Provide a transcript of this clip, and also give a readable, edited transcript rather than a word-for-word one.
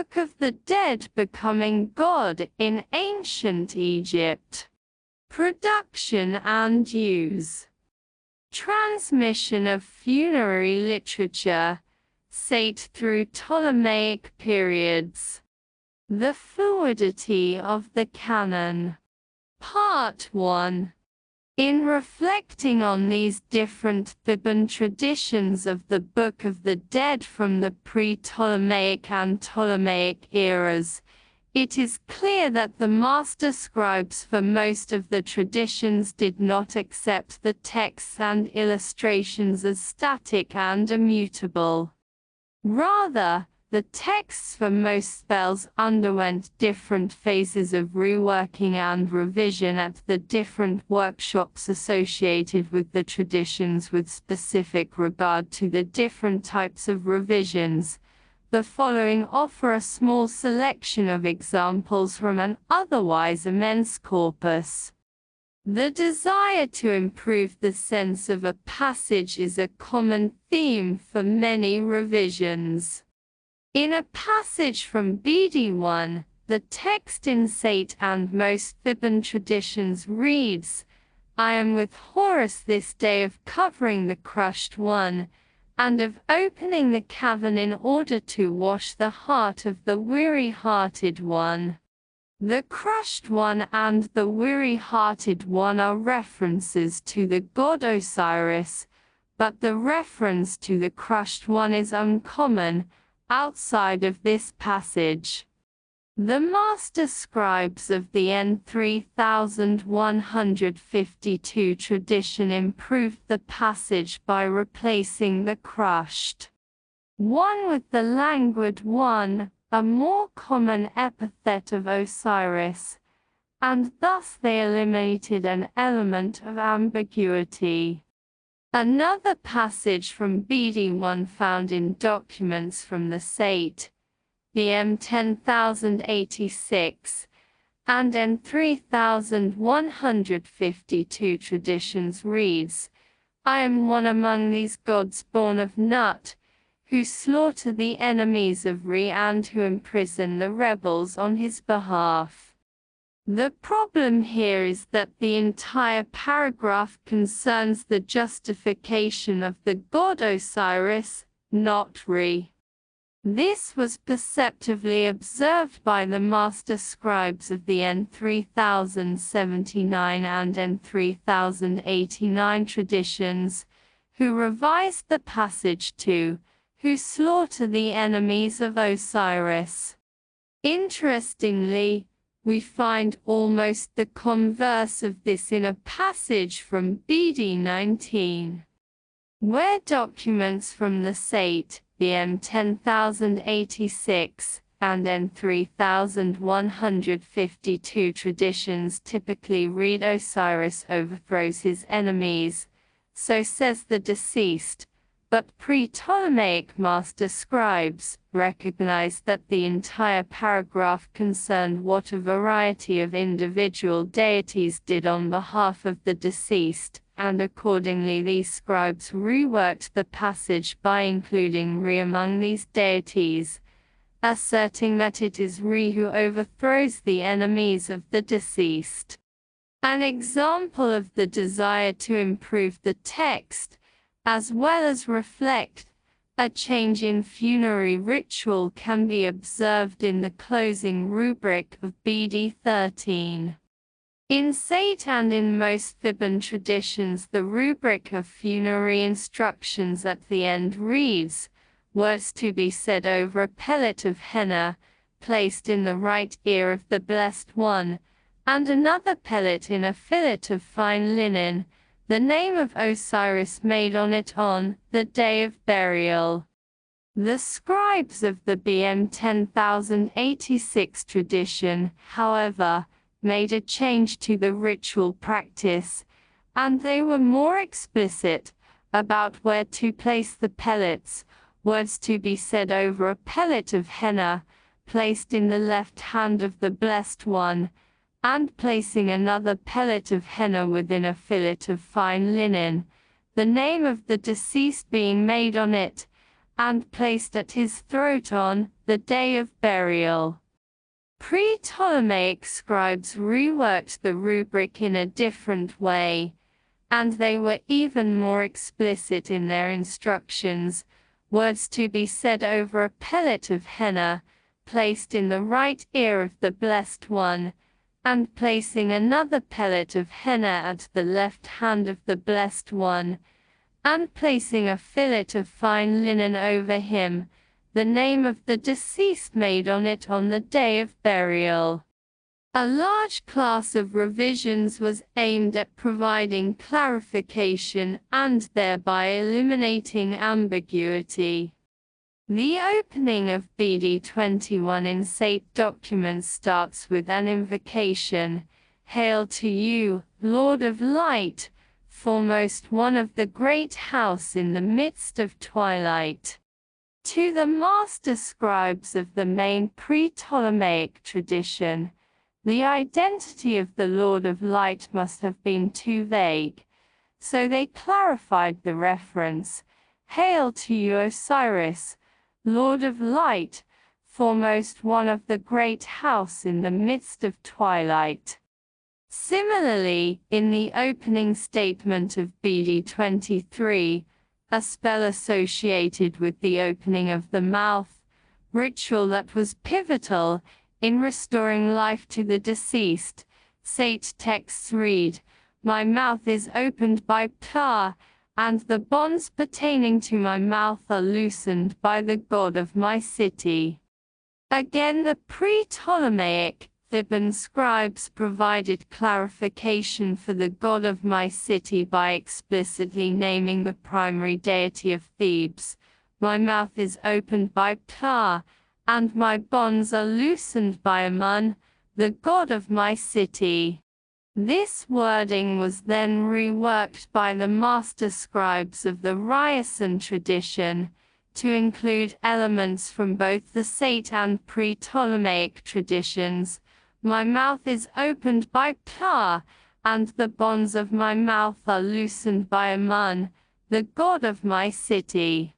Book of the Dead becoming God in ancient Egypt. Production and use. Transmission of funerary literature, SAITE through Ptolemaic periods. The Fluidity of the Canon. Part 1. In reflecting on these different Theban traditions of the Book of the Dead from the pre-Ptolemaic and Ptolemaic eras, it is clear that the master scribes for most of the traditions did not accept the texts and illustrations as static and immutable. Rather, the texts for most spells underwent different phases of reworking and revision at the different workshops associated with the traditions with specific regard to the different types of revisions. The following offer a small selection of examples from an otherwise immense corpus. The desire to improve the sense of a passage is a common theme for many revisions. In a passage from BD1, the text in SAITE and most Theban traditions reads, "I am with Horus this day of covering the crushed one, and of opening the cavern in order to wash the heart of the weary-hearted one." The crushed one and the weary-hearted one are references to the god Osiris, but the reference to the crushed one is uncommon outside of this passage. The master scribes of the N3152 tradition improved the passage by replacing the crushed one with the languid one, a more common epithet of Osiris, and thus they eliminated an element of ambiguity. Another passage from BD1 found in documents from the SAITE, the M10086, and N3152 traditions reads, "I am one among these gods born of Nut, who slaughter the enemies of Re and who imprison the rebels on his behalf." The problem here is that the entire paragraph concerns the justification of the god Osiris, not Re. This was perceptively observed by the master scribes of the N3079 and N3089 traditions, who revised the passage to, "who slaughter the enemies of Osiris." Interestingly, we find almost the converse of this in a passage from BD19, where documents from the SAITE, the M10086, and N3152 traditions typically read Osiris overthrows his enemies, so says the deceased, but pre-Ptolemaic master scribes recognized that the entire paragraph concerned what a variety of individual deities did on behalf of the deceased, and accordingly these scribes reworked the passage by including Re among these deities, asserting that it is Re who overthrows the enemies of the deceased. An example of the desire to improve the text, as well as reflect a change in funerary ritual, can be observed in the closing rubric of BD13. In SAITE and in most Theban traditions, the rubric of funerary instructions at the end reads, "Words to be said over a pellet of henna, placed in the right ear of the blessed one, and another pellet in a fillet of fine linen, the name of Osiris made on it on the day of burial." The scribes of the BM 10086 tradition, however, made a change to the ritual practice, and they were more explicit about where to place the pellets. Words to be said over a pellet of henna, placed in the left hand of the blessed one, and placing another pellet of henna within a fillet of fine linen, the name of the deceased being made on it, and placed at his throat on the day of burial. Pre-Ptolemaic scribes reworked the rubric in a different way, and they were even more explicit in their instructions. Words to be said over a pellet of henna, placed in the right ear of the Blessed One, and placing another pellet of henna at the left hand of the Blessed One, and placing a fillet of fine linen over him, the name of the deceased made on it on the day of burial. A large class of revisions was aimed at providing clarification and thereby eliminating ambiguity. The opening of BD 21 in SAITE documents starts with an invocation, "Hail to you, Lord of Light, foremost one of the great house in the midst of twilight." To the master scribes of the main pre-Ptolemaic tradition, the identity of the Lord of Light must have been too vague, so they clarified the reference, "Hail to you, Osiris, Lord of Light, foremost one of the great house in the midst of twilight." Similarly, in the opening statement of BD 23, a spell associated with the opening of the mouth, ritual that was pivotal in restoring life to the deceased, SAITE texts read, "My mouth is opened by Ptah, and the bonds pertaining to my mouth are loosened by the God of my city." Again, the pre-Ptolemaic Theban scribes provided clarification for the God of my city by explicitly naming the primary deity of Thebes. "My mouth is opened by Ptah, and my bonds are loosened by Amun, the God of my city." This wording was then reworked by the master scribes of the Ryerson tradition to include elements from both the SAITE and pre-Ptolemaic traditions. "My mouth is opened by Ptah, and the bonds of my mouth are loosened by Amun, the God of my city."